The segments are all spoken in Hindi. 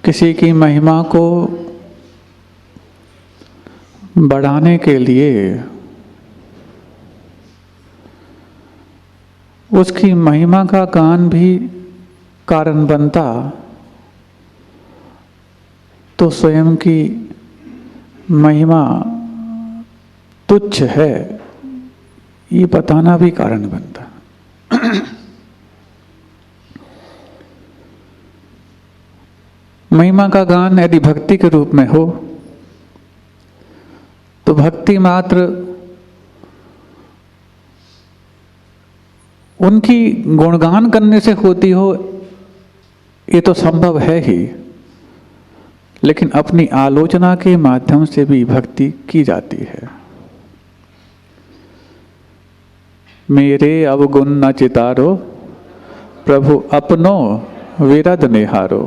किसी की महिमा को बढ़ाने के लिए उसकी महिमा का गान भी कारण बनता, तो स्वयं की महिमा तुच्छ है ये बताना भी कारण बनता। महिमा का गान यदि भक्ति के रूप में हो तो भक्ति मात्र उनकी गुणगान करने से होती हो ये तो संभव है ही, लेकिन अपनी आलोचना के माध्यम से भी भक्ति की जाती है। मेरे अवगुण न चितारो, प्रभु अपनो विरद निहारो।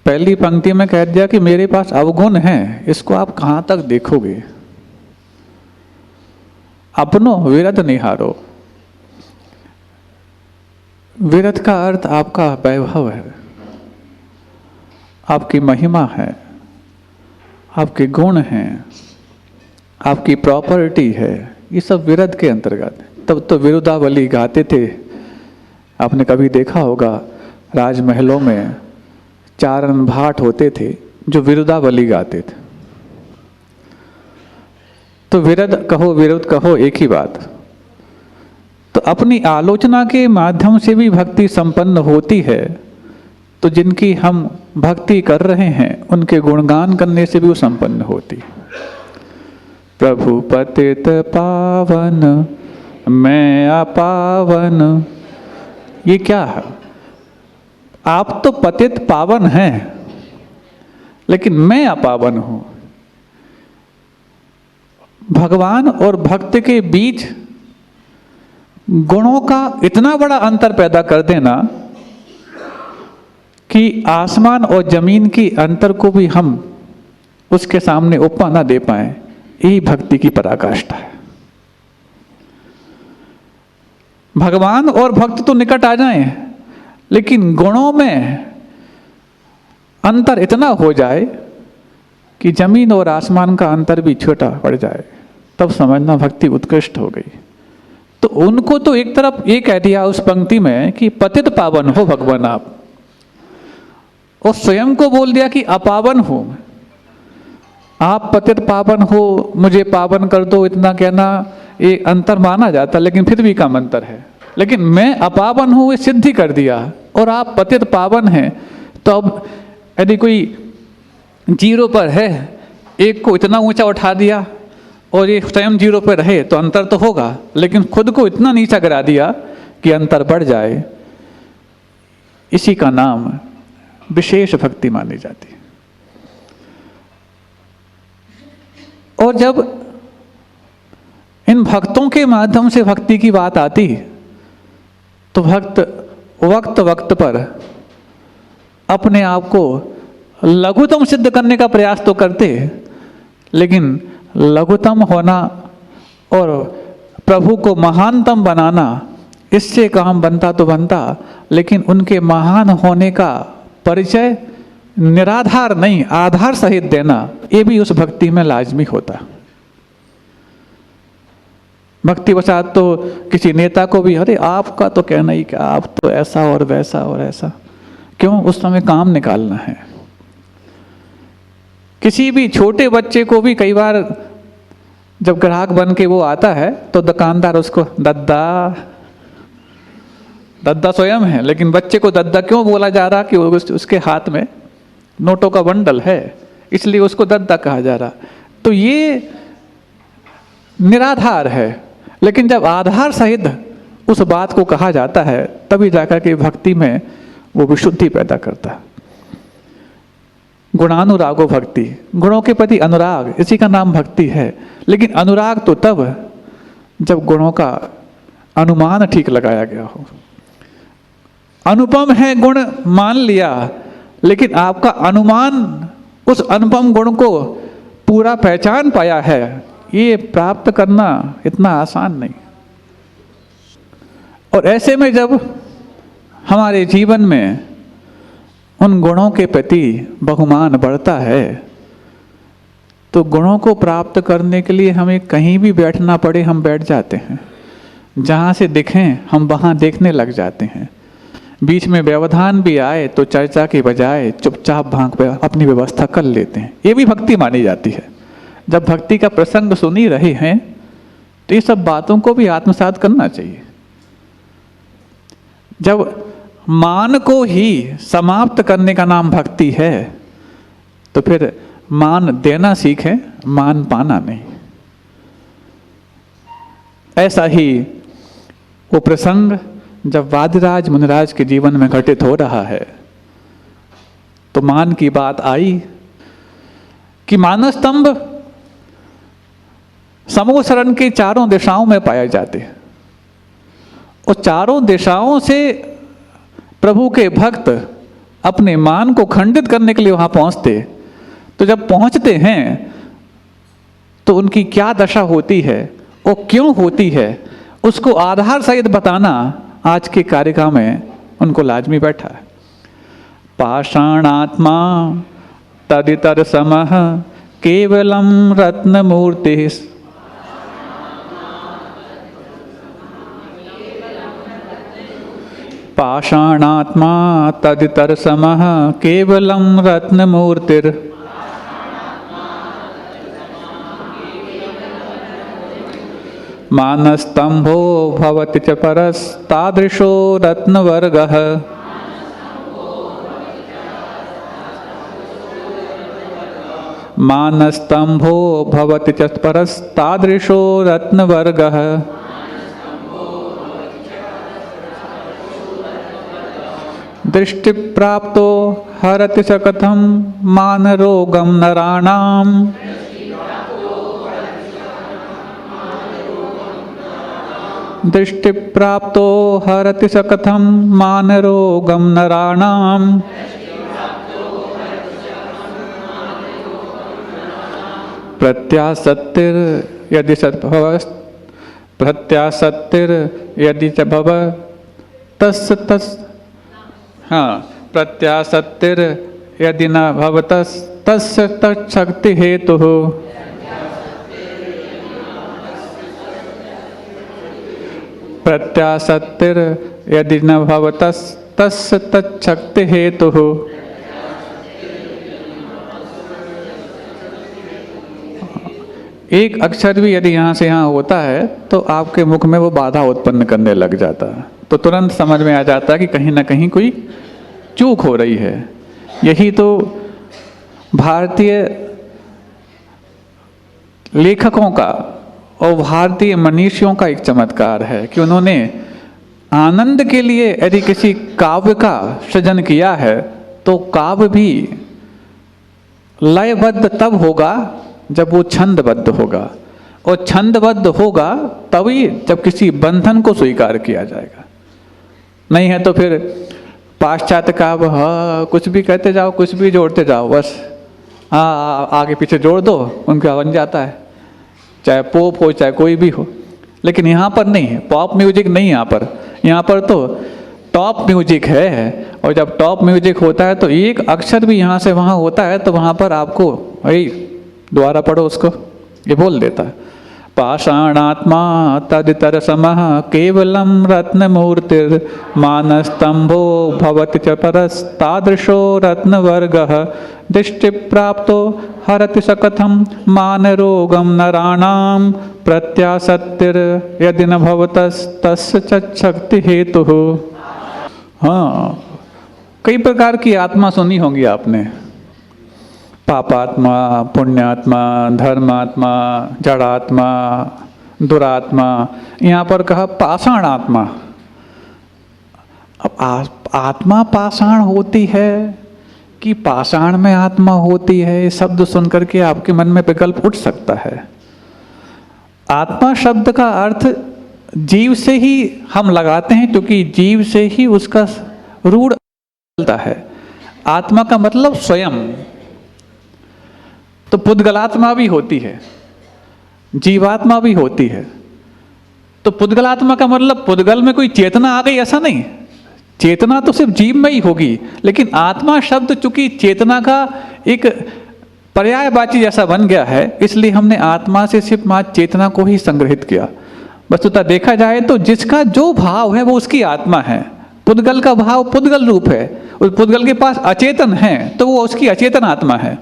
पहली पंक्ति में कह दिया कि मेरे पास अवगुण है, इसको आप कहां तक देखोगे। अपनो विरद निहारो, विरद का अर्थ आपका वैभव है, आपकी महिमा है, आपके गुण हैं, आपकी प्रॉपर्टी है, ये सब विरद के अंतर्गत। तब तो विरुदावली गाते थे। आपने कभी देखा होगा राजमहलों में चारण भाट होते थे जो विरुदावली गाते थे। तो विरद कहो विरुद्ध कहो एक ही बात। तो अपनी आलोचना के माध्यम से भी भक्ति संपन्न होती है, तो जिनकी हम भक्ति कर रहे हैं उनके गुणगान करने से भी वो संपन्न होती। प्रभु पतित पावन मैं अपावन, ये क्या है? आप तो पतित पावन हैं, लेकिन मैं अपावन हूं। भगवान और भक्त के बीच गुणों का इतना बड़ा अंतर पैदा कर देना कि आसमान और जमीन की अंतर को भी हम उसके सामने उपमा ना दे पाए, यही भक्ति की पराकाष्ठा है। भगवान और भक्त तो निकट आ जाएं, लेकिन गुणों में अंतर इतना हो जाए कि जमीन और आसमान का अंतर भी छोटा पड़ जाए, तब समझना भक्ति उत्कृष्ट हो गई। तो उनको तो एक तरफ ये कह दिया उस पंक्ति में कि पतित पावन हो भगवान आप, और स्वयं को बोल दिया कि अपावन हो। आप पतित पावन हो, मुझे पावन कर दो, इतना कहना ये अंतर माना जाता, लेकिन फिर भी कम अंतर है। लेकिन मैं अपावन हूं, ये सिद्धि कर दिया, और आप पतित पावन हैं। तो अब यदि कोई जीरो पर है, एक को इतना ऊंचा उठा दिया और ये स्वयं जीरो पर रहे तो अंतर तो होगा, लेकिन खुद को इतना नीचा गिरा दिया कि अंतर बढ़ जाए, इसी का नाम विशेष भक्ति मानी जाती है। और जब इन भक्तों के माध्यम से भक्ति की बात आती तो भक्त वक्त वक्त पर अपने आप को लघुतम सिद्ध करने का प्रयास तो करते, लेकिन लघुतम होना और प्रभु को महानतम बनाना, इससे काम बनता तो बनता, लेकिन उनके महान होने का परिचय निराधार नहीं आधार सहित देना, ये भी उस भक्ति में लाजमी होता। भक्ति वशात तो किसी नेता को भी अरे आपका तो कहना ही क्या, आप तो ऐसा और वैसा और ऐसा, क्यों? उस समय काम निकालना है। किसी भी छोटे बच्चे को भी कई बार जब ग्राहक बन के वो आता है तो दुकानदार उसको दद्दा, दद्दा स्वयं है, लेकिन बच्चे को दद्दा क्यों बोला जा रहा कि उसके हाथ में नोटों का बंडल है, इसलिए उसको दद्दा कहा जा रहा। तो ये निराधार है, लेकिन जब आधार सहित उस बात को कहा जाता है तभी जाकर के भक्ति में वो विशुद्धि पैदा करता है। गुणानुरागो भक्ति, गुणों के प्रति अनुराग, इसी का नाम भक्ति है। लेकिन अनुराग तो तब जब गुणों का अनुमान ठीक लगाया गया हो। अनुपम है गुण मान लिया, लेकिन आपका अनुमान उस अनुपम गुण को पूरा पहचान पाया है, ये प्राप्त करना इतना आसान नहीं। और ऐसे में जब हमारे जीवन में उन गुणों के प्रति बहुमान बढ़ता है, तो गुणों को प्राप्त करने के लिए हमें कहीं भी बैठना पड़े हम बैठ जाते हैं, जहाँ से दिखें हम वहाँ देखने लग जाते हैं। बीच में व्यवधान भी आए तो चर्चा के बजाय चुपचाप भाग पे अपनी व्यवस्था कर लेते हैं। ये भी भक्ति मानी जाती है। जब भक्ति का प्रसंग सुन ही रहे हैं तो ये सब बातों को भी आत्मसात करना चाहिए। जब मान को ही समाप्त करने का नाम भक्ति है तो फिर मान देना सीखें, मान पाना नहीं। ऐसा ही वो प्रसंग जब वादिराज मुनिराज के जीवन में घटित हो रहा है तो मान की बात आई कि मानस्तंभ समूह शरण के चारों दिशाओं में पाए जाते हैं और चारों दिशाओं से प्रभु के भक्त अपने मान को खंडित करने के लिए वहां पहुंचते। तो जब पहुंचते हैं तो उनकी क्या दशा होती है और क्यों होती है, उसको आधार सहित बताना आज के कार्यक्रम में उनको लाजमी बैठा है। पाषाणात्मा तदितर समः केवलम रत्न मूर्ति, पाषाणात्मा तदितर समः केवलम रत्न मूर्तिर, मानस्तंभो भवति च परस्तादृशो रत्नवर्गः, मानस्तंभो भवति च परस्तादृशो रत्नवर्गः, दृष्टिप्राप्तो हरति च कथं मानरोगं नराणाम्, दृष्टिप्राप्तो हरति स कथं मानरोगं नराणाम्, प्रत्यासत्तिर्यदि प्रत्यासत्तिर्यदि च भव तस् प्रत्यासत्तिर्यदि न भवतस्तस्य तच्छक्ति हेतुः, प्रत्यासत्तिर यदि न भवतस्तस्य तच्छक्ति हेतुः। एक अक्षर भी यदि यहाँ से यहाँ होता है तो आपके मुख में वो बाधा उत्पन्न करने लग जाता है, तो तुरंत समझ में आ जाता है कि कहीं ना कहीं कोई चूक हो रही है। यही तो भारतीय लेखकों का और भारतीय मनीषियों का एक चमत्कार है कि उन्होंने आनंद के लिए यदि किसी काव्य का सृजन किया है तो काव्य भी लयबद्ध तब होगा जब वो छंदबद्ध होगा, और छंदबद्ध होगा तभी जब किसी बंधन को स्वीकार किया जाएगा। नहीं है तो फिर पाश्चात्य काव्य कुछ भी कहते जाओ, कुछ भी जोड़ते जाओ, बस आगे पीछे जोड़ दो, उनका बन जाता है, चाहे पॉप हो चाहे कोई भी हो। लेकिन यहाँ पर नहीं है, पॉप म्यूजिक नहीं, यहाँ पर तो टॉप म्यूजिक है। और जब टॉप म्यूजिक होता है तो एक अक्षर भी यहाँ से वहाँ होता है तो वहाँ पर आपको वही दोबारा पढ़ो उसको, ये बोल देता है। पाषाणात्मा तदितर समः केवलम रत्नमूर्तिर, मानस्तंभो भवति च परस्तादृशो रत्नवर्गः, दृष्टिप्राप्तो हरति स कथं मानरोगं नराणां, प्रत्यासत्तिर यदि न भवतस्तस्य शक्ति हेतुः। हाँ, कई प्रकार की आत्मा सुनी होंगी आपने, पापात्मा, पुण्यात्मा, धर्मात्मा, जड़ात्मा, दुरात्मा। यहाँ पर कहा पाषाण आत्मा। अब आत्मा पाषाण होती है कि पाषाण में आत्मा होती है, शब्द सुनकर के आपके मन में विकल्प उठ सकता है। आत्मा शब्द का अर्थ जीव से ही हम लगाते हैं, क्योंकि जीव से ही उसका रूढ़ चलता है। आत्मा का मतलब स्वयं, तो पुद्गलात्मा भी होती है, जीवात्मा भी होती है। तो पुद्गलात्मा का मतलब पुद्गल में कोई चेतना आ गई ऐसा नहीं, चेतना तो सिर्फ जीव में ही होगी, लेकिन आत्मा शब्द चूंकि चेतना का एक पर्यायवाची जैसा बन गया है, इसलिए हमने आत्मा से सिर्फ मात्र चेतना को ही संग्रहित किया। वस्तुतः देखा जाए तो जिसका जो भाव है वो उसकी आत्मा है। पुद्गल का भाव पुद्गल रूप है, उस पुद्गल के पास अचेतन है तो वो उसकी अचेतन आत्मा है।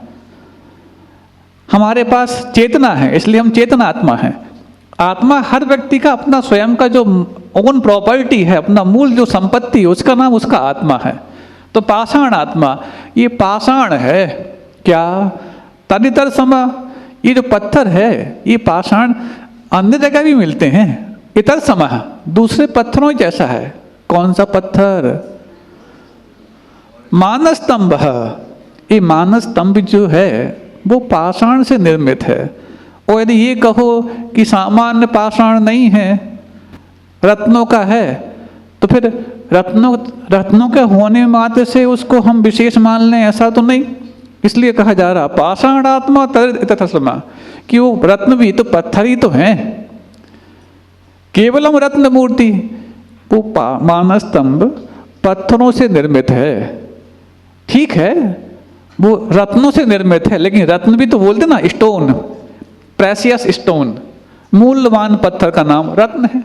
हमारे पास चेतना है इसलिए हम चेतन आत्मा है। आत्मा हर व्यक्ति का अपना स्वयं का जो ओन प्रॉपर्टी है, अपना मूल जो संपत्ति है, उसका नाम उसका आत्मा है। तो पाषाण आत्मा, ये पाषाण है क्या? तदितर समा, ये जो पत्थर है ये पाषाण अन्य जगह भी मिलते हैं। इतर समा, दूसरे पत्थरों जैसा है। कौन सा पत्थर? मानस स्तंभ। ये मानस स्तंभ जो है वो पाषाण से निर्मित है। और यदि ये कहो कि सामान्य पाषाण नहीं है, रत्नों का है, तो फिर रत्नों के होने मात्र से उसको हम विशेष मान लें, ऐसा तो नहीं। इसलिए कहा जा रहा पाषाण आत्मा तथा, कि वो रत्न भी तो पत्थर ही तो हैं। केवलम रत्न मूर्ति, वो मानस स्तंभ पत्थरों से निर्मित है। ठीक है, वो रत्नों से निर्मित है, लेकिन रत्न भी तो बोलते ना, स्टोन, प्रेसियस स्टोन, मूल्यवान पत्थर का नाम रत्न है।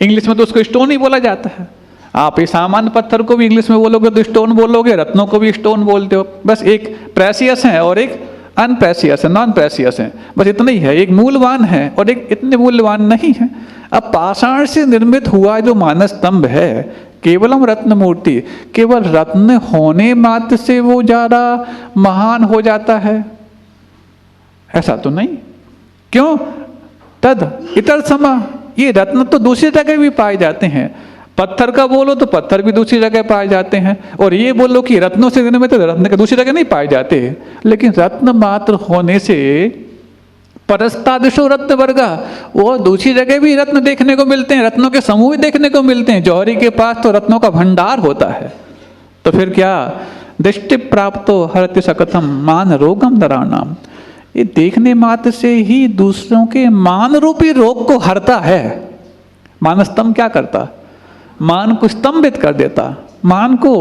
इंग्लिश में तो उसको स्टोन ही बोला जाता है। आप इस सामान्य पत्थर को भी इंग्लिश में बोलोगे तो स्टोन बोलोगे, रत्नों को भी स्टोन बोलते हो। बस एक प्रेसियस है और एक अनप्रेसियस है, नॉन प्रेसियस है, बस इतना ही है। एक मूल्यवान है और एक इतने मूल्यवान नहीं है। अब पाषाण से निर्मित हुआ जो मानस स्तंभ है, केवलम रत्न मूर्ति, केवल रत्न होने मात्र से वो ज्यादा महान हो जाता है, ऐसा तो नहीं। क्यों? तद इतर समा, ये रत्न तो दूसरी जगह भी पाए जाते हैं। पत्थर का बोलो तो पत्थर भी दूसरी जगह पाए जाते हैं, और ये बोलो कि रत्नों से निर्मित तो रत्न के दूसरी जगह नहीं पाए जाते। लेकिन रत्न मात्र होने से परस्तादिशो रत्न वर्गा, और दूसरी जगह भी रत्न देखने को मिलते हैं, रत्नों के समूह देखने को मिलते हैं। जौहरी के पास तो रत्नों का भंडार होता है। तो फिर क्या? दृष्टि प्राप्तो हरति सकथम मान रोगम नराणाम, ये देखने मात्र से ही दूसरों के मान रूपी रोग को हरता है। मान स्तंभ क्या करता? मान को स्तंभित कर देता, मान को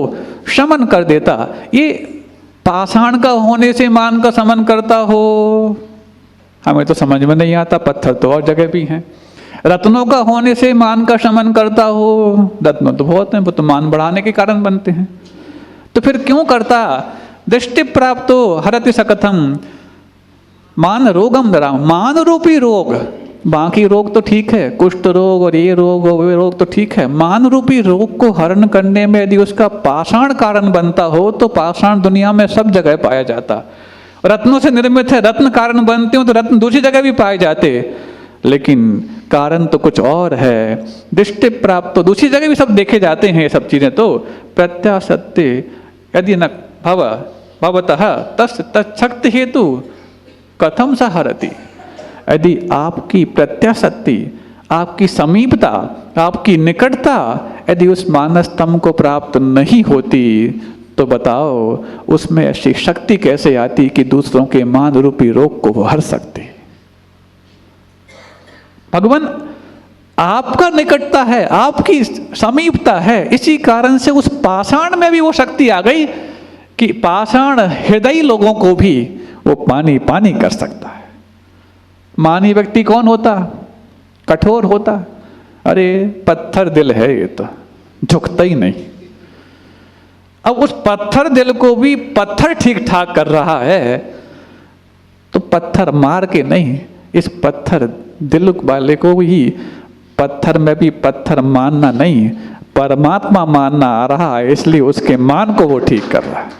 शमन कर देता। ये पाषाण का होने से मान का शमन करता हो, हमें तो समझ में नहीं आता। पत्थर तो और जगह भी हैं। रत्नों का होने से मान का शमन करता हो, रत्न तो बहुत हैं, वो तो मान बढ़ाने के कारण बनते हैं। तो फिर क्यों करता? दृष्टि प्राप्तो हरति सकथम मान रोगम दराम, मान रूपी रोग। बाकी रोग तो ठीक है, कुष्ठ रोग और ये रोग और वे रोग तो ठीक है। मान रूपी रोग को हरण करने में यदि उसका पाषाण कारण बनता हो तो पाषाण दुनिया में सब जगह पाया जाता। रत्नों से निर्मित है, रत्न कारण बनते हो तो रत्न दूसरी जगह भी पाए जाते, लेकिन कारण तो कुछ और है। दृष्टि प्राप्त तो दूसरी जगह भी सब देखे जाते हैं ये सब चीजें। तो प्रत्यासत्य यदि न भवतः तत्शक्ति हेतु कथम सहरति, यदि आपकी प्रत्याशक्ति, आपकी समीपता, आपकी निकटता यदि उस मानस स्तंभ को प्राप्त नहीं होती तो बताओ उसमें ऐसी शक्ति कैसे आती कि दूसरों के मान रूपी रोग को वो हर सकते। भगवान आपका निकटता है, आपकी समीपता है, इसी कारण से उस पाषाण में भी वो शक्ति आ गई कि पाषाण हृदय लोगों को भी वो पानी पानी कर सकता है। मानी व्यक्ति कौन होता? कठोर होता। अरे पत्थर दिल है, ये तो झुकता ही नहीं। अब उस पत्थर दिल को भी पत्थर ठीक ठाक कर रहा है, तो पत्थर मार के नहीं, इस पत्थर दिल वाले को ही पत्थर में भी पत्थर मानना नहीं, परमात्मा मानना आ रहा है, इसलिए उसके मान को वो ठीक कर रहा है।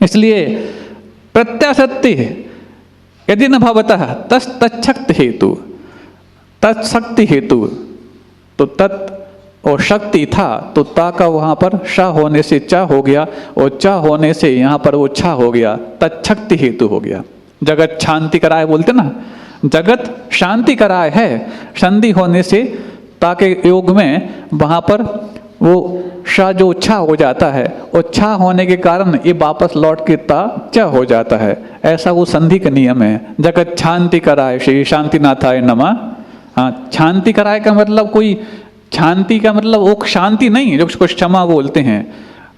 इसलिए प्रत्याशक्ति यदि न भवतः तत्शक्ति हेतु, तत्शक्ति हेतु, तो तत् और शक्ति था तो ता का वहां पर श होने से चा हो गया, और चा होने से यहाँ पर वो छा हो गया, तत्शक्ति हेतु हो गया। जगत शांति कराए बोलते ना, जगत शांति कराए है, संधि होने से ता के योग में वहां पर वो श जो छा हो जाता है, और छा होने के कारण ये वापस लौट के ता च हो जाता है। ऐसा वो संधि का नियम है। जगत शांति कराए श्री शांतिनाथाय नमः। हाँ, शांति कराए का मतलब कोई शांति का मतलब वो शांति नहीं जो उसको क्षमा बोलते हैं,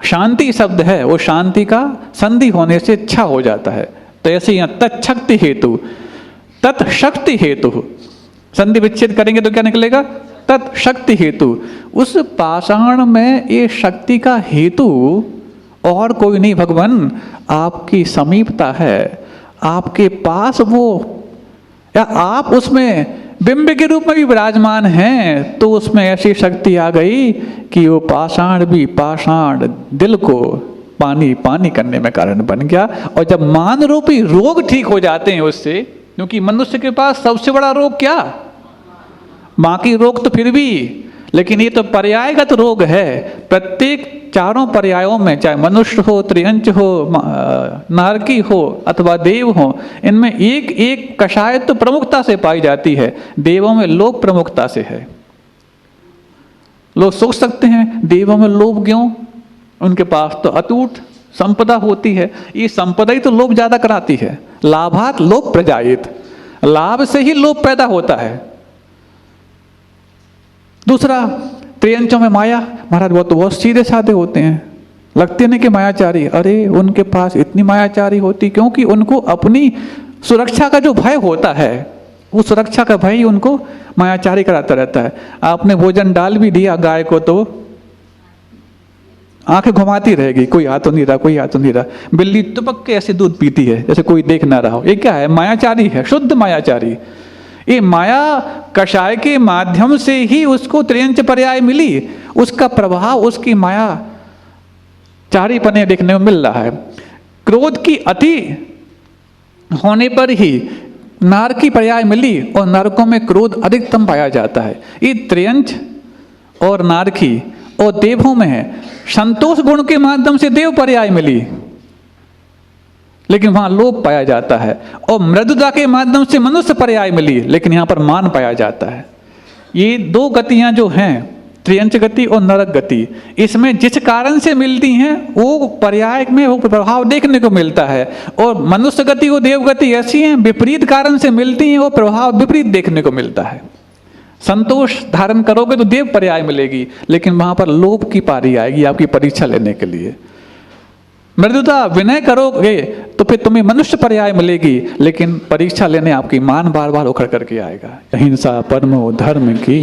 शांति शब्द है वो शांति का संधि होने से इच्छा हो जाता है। तो ऐसे यहाँ तत्शक्ति हेतु, तत्शक्ति हेतु, संधि विच्छेद करेंगे तो क्या निकलेगा? तत्शक्ति हेतु। उस पाषाण में ये शक्ति का हेतु और कोई नहीं भगवान, आपकी समीपता है, आपके पास वो, या आप उसमें बिंब के रूप में भी विराजमान हैं, तो उसमें ऐसी शक्ति आ गई कि वो पाषाण भी पाषाण दिल को पानी पानी करने में कारण बन गया। और जब मान रूपी रोग ठीक हो जाते हैं उससे, क्योंकि मनुष्य के पास सबसे बड़ा रोग क्या? बाकी रोग तो फिर भी, लेकिन ये तो पर्यायगत रोग है। प्रत्येक चारों पर्यायों में, चाहे मनुष्य हो, त्रियंच हो, नारकी हो अथवा देव हो, इनमें एक एक कषाय तो प्रमुखता से पाई जाती है। देवों में लोभ प्रमुखता से है। लोग सोच सकते हैं देवों में लोभ क्यों? उनके पास तो अटूट संपदा होती है। ये संपदा ही तो लोभ ज्यादा कराती है। लाभात लोभ प्रजायित, लाभ से ही लोभ पैदा होता है। दूसरा, त्रियंचों में माया। महाराज वो तो बहुत सीधे साधे होते हैं, लगते नहीं कि मायाचारी। अरे उनके पास इतनी मायाचारी होती क्योंकि उनको अपनी सुरक्षा का जो भय होता है, वो सुरक्षा का भय ही उनको मायाचारी कराता रहता है। आपने भोजन डाल भी दिया गाय को तो आंखें घुमाती रहेगी, कोई आ तो नहीं रहा, कोई आ तो नहीं रहा। बिल्ली टपक के ऐसे दूध पीती है जैसे कोई देख ना रहा हो। ये क्या है? मायाचारी है, शुद्ध मायाचारी। ये माया कषाय के माध्यम से ही उसको त्रियंच पर्याय मिली, उसका प्रभाव उसकी माया चारी पने देखने को मिल रहा है। क्रोध की अति होने पर ही नार की पर्याय मिली, और नरकों में क्रोध अधिकतम पाया जाता है। ये त्रियंच और नारकी और देवों में है। संतोष गुण के माध्यम से देव पर्याय मिली, लेकिन वहां लोभ पाया जाता है। और मृदुता के माध्यम से मनुष्य पर्याय मिली, लेकिन यहां पर मान पाया जाता है। ये दो गतियां जो हैं, त्रियंच गति और नरक गति, इसमें जिस कारण से मिलती हैं वो पर्याय में वो प्रभाव देखने को मिलता है। और मनुष्य गति और देव गति ऐसी हैं, विपरीत कारण से मिलती हैं, वो प्रभाव विपरीत देखने को मिलता है। संतोष धारण करोगे तो देव पर्याय मिलेगी, लेकिन वहां पर लोभ की पारी आएगी आपकी परीक्षा लेने के लिए। मृदुता विनय करोगे तो फिर तुम्हें मनुष्य पर्याय मिलेगी, लेकिन परीक्षा लेने आपकी मान बार बार उखड़ करके आएगा। अहिंसा परमो धर्म की।